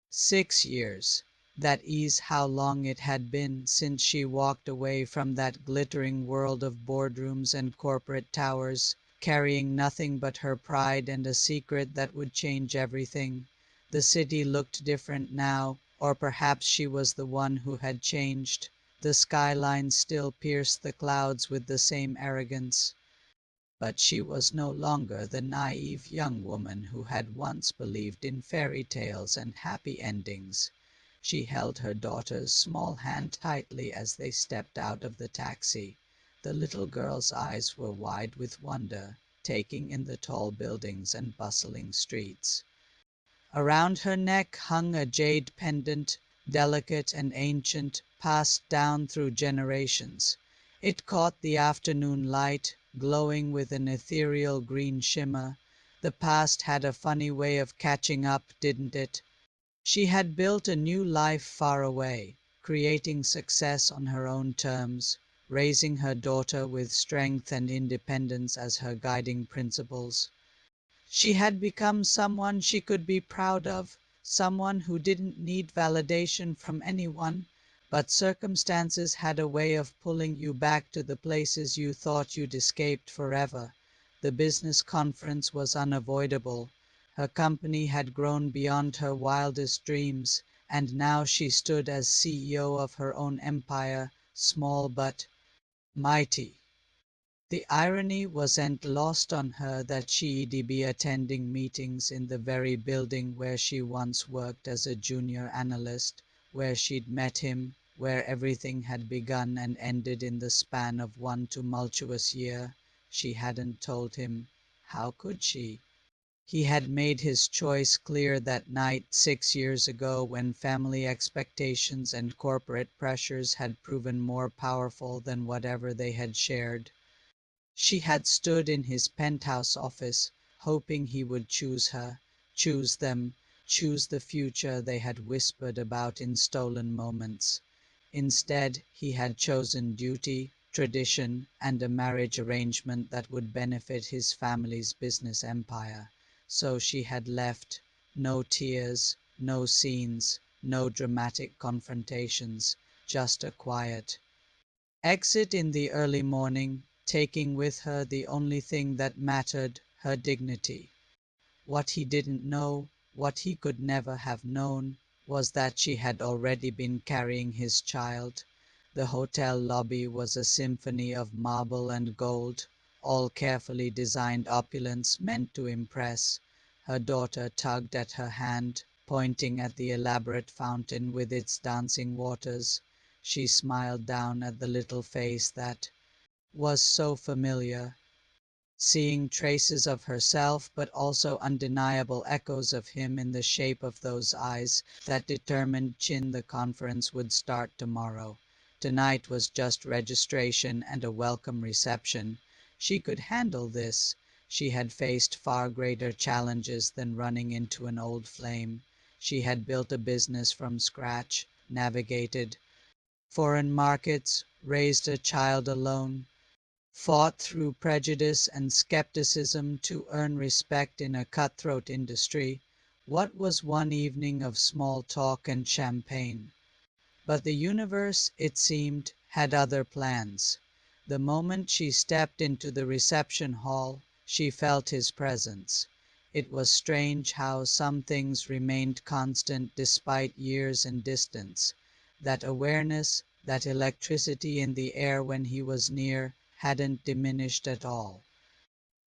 6 years. That is how long it had been since she walked away from that glittering world of boardrooms and corporate towers, carrying nothing but her pride and a secret that would change everything. The city looked different now, or perhaps she was the one who had changed. The skyline still pierced the clouds with the same arrogance. But she was no longer the naive young woman who had once believed in fairy tales and happy endings. She held her daughter's small hand tightly as they stepped out of the taxi. The little girl's eyes were wide with wonder, taking in the tall buildings and bustling streets. Around her neck hung a jade pendant, delicate and ancient, passed down through generations. It caught the afternoon light, glowing with an ethereal green shimmer. The past had a funny way of catching up, didn't it? She had built a new life far away, creating success on her own terms, raising her daughter with strength and independence as her guiding principles. She had become someone she could be proud of, someone who didn't need validation from anyone, but circumstances had a way of pulling you back to the places you thought you'd escaped forever. The business conference was unavoidable. Her company had grown beyond her wildest dreams, and now she stood as CEO of her own empire, small but mighty. The irony wasn't lost on her that she'd be attending meetings in the very building where she once worked as a junior analyst, where she'd met him, where everything had begun and ended in the span of one tumultuous year. She hadn't told him. How could she? He had made his choice clear that night 6 years ago, when family expectations and corporate pressures had proven more powerful than whatever they had shared. She had stood in his penthouse office, hoping he would choose her, choose them, choose the future they had whispered about in stolen moments. Instead, he had chosen duty, tradition, and a marriage arrangement that would benefit his family's business empire. So she had left. No tears, no scenes, no dramatic confrontations, just a quiet exit in the early morning, taking with her the only thing that mattered, her dignity. What he didn't know, what he could never have known, was that she had already been carrying his child. The hotel lobby was a symphony of marble and gold, all carefully designed opulence meant to impress. Her daughter tugged at her hand, pointing at the elaborate fountain with its dancing waters. She smiled down at the little face that was so familiar, seeing traces of herself, but also undeniable echoes of him in the shape of those eyes, that determined chin. The conference would start tomorrow. Tonight was just registration and a welcome reception. She could handle this. She had faced far greater challenges than running into an old flame. She had built a business from scratch, navigated foreign markets, raised a child alone, fought through prejudice and skepticism to earn respect in a cutthroat industry. What was one evening of small talk and champagne? But the universe, it seemed, had other plans. The moment she stepped into the reception hall, she felt his presence. It was strange how some things remained constant despite years and distance. That awareness, that electricity in the air when he was near, hadn't diminished at all.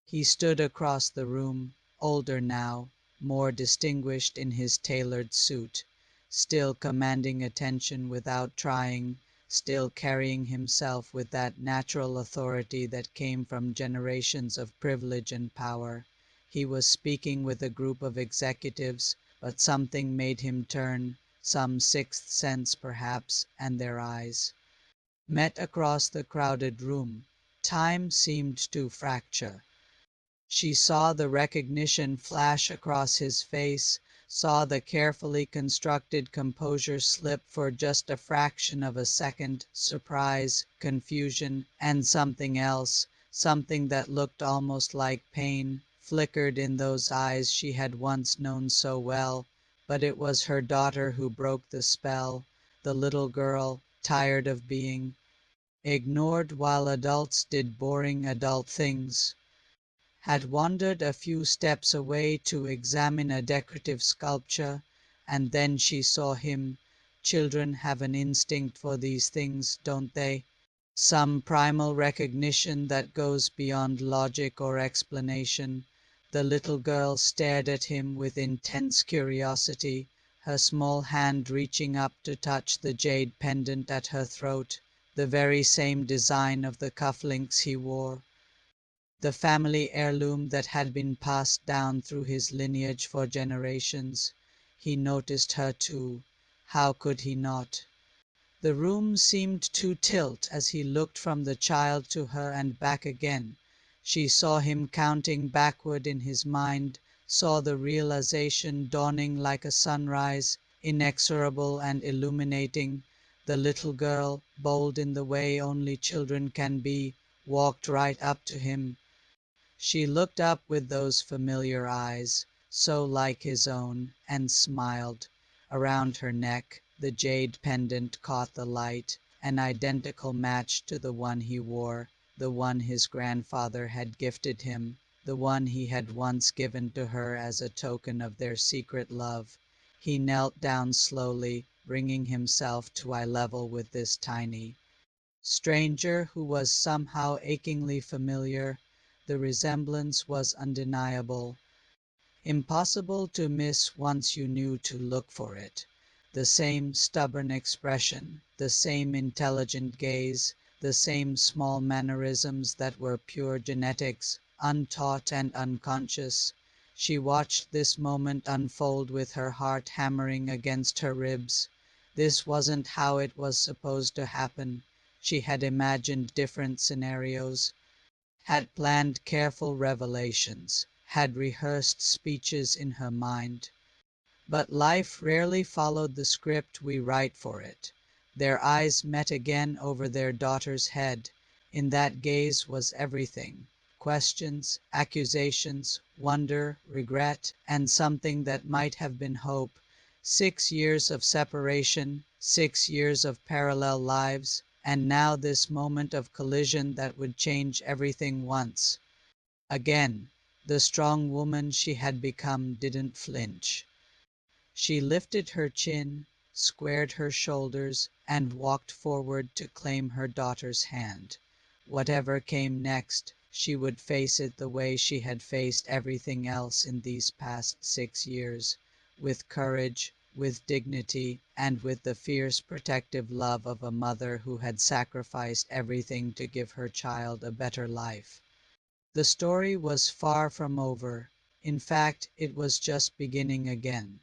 He stood across the room, older now, more distinguished in his tailored suit, still commanding attention without trying, still carrying himself with that natural authority that came from generations of privilege and power. He was speaking with a group of executives, but something made him turn, some sixth sense perhaps, and their eyes met across the crowded room. Time seemed to fracture. She saw the recognition flash across his face, saw the carefully constructed composure slip for just a fraction of a second. Surprise, confusion, and something else, something that looked almost like pain, flickered in those eyes she had once known so well. But it was her daughter who broke the spell, the little girl, tired of being ignored while adults did boring adult things, had wandered a few steps away to examine a decorative sculpture, and then she saw him. Children have an instinct for these things, don't they? Some primal recognition that goes beyond logic or explanation. The little girl stared at him with intense curiosity, her small hand reaching up to touch the jade pendant at her throat, the very same design of the cufflinks he wore, the family heirloom that had been passed down through his lineage for generations. He noticed her too. How could he not? The room seemed to tilt as he looked from the child to her and back again. She saw him counting backward in his mind, saw the realization dawning like a sunrise, inexorable and illuminating. The little girl, bold in the way only children can be, walked right up to him. She looked up with those familiar eyes, so like his own, and smiled. Around her neck the jade pendant caught the light, an identical match to the one he wore, the one his grandfather had gifted him, the one he had once given to her as a token of their secret love. He knelt down slowly, bringing himself to eye level with this tiny stranger who was somehow achingly familiar. The resemblance was undeniable, impossible to miss once you knew to look for it. The same stubborn expression, the same intelligent gaze, the same small mannerisms that were pure genetics, untaught and unconscious. She watched this moment unfold with her heart hammering against her ribs. This wasn't how it was supposed to happen. She had imagined different scenarios, had planned careful revelations, had rehearsed speeches in her mind. But life rarely followed the script we write for it. Their eyes met again over their daughter's head. In that gaze was everything: questions, accusations, wonder, regret, and something that might have been hope. 6 years of separation, 6 years of parallel lives, and now this moment of collision that would change everything once again. The strong woman she had become didn't flinch. She lifted her chin, squared her shoulders, and walked forward to claim her daughter's hand. Whatever came next, she would face it the way she had faced everything else in these past 6 years, with courage, with dignity, and with the fierce protective love of a mother who had sacrificed everything to give her child a better life. The story was far from over. In fact, it was just beginning again.